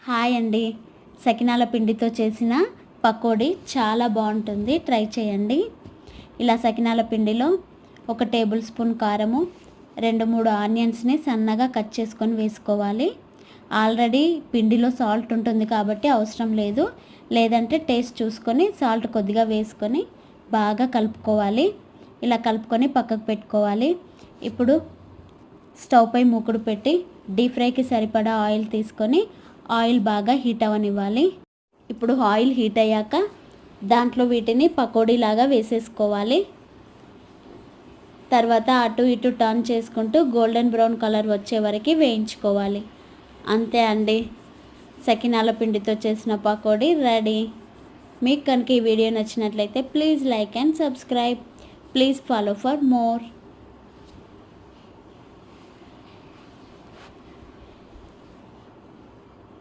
Hi అండి. సకినాల పిండితో చేసిన పకోడీ చాలా బాగుంటుంది, ట్రై చేయండి. ఇలా సకినాల పిండిలో 1 టేబుల్ స్పూన్ కారము, 2-3 ఆనియన్స్ని సన్నగా కట్ చేసుకొని వేసుకోవాలి. ఆల్రెడీ పిండిలో సాల్ట్ ఉంటుంది కాబట్టి అవసరం లేదు, లేదంటే టేస్ట్ చూసుకొని సాల్ట్ కొద్దిగా వేసుకొని బాగా కలుపుకోవాలి. ఇలా కలుపుకొని పక్కకు పెట్టుకోవాలి. ఇప్పుడు స్టవ్ పై మూకుడు పెట్టి డీప్ ఫ్రైకి సరిపడా ఆయిల్ తీసుకొని ఆయిల్ బాగా హీట్ అవ్వనివ్వాలి. ఇప్పుడు ఆయిల్ హీట్ అయ్యాక దాంట్లో వీటిని పకోడీలాగా వేసేసుకోవాలి. తర్వాత అటు ఇటు టర్న్ చేసుకుంటూ గోల్డెన్ బ్రౌన్ కలర్ వచ్చే వరకు వేయించుకోవాలి. అంతే అండి, సకినాల పిండితో చేసిన పకోడీ రెడీ. మీకు కనుక ఈ వీడియో నచ్చినట్లయితే please like and subscribe. Please follow for more.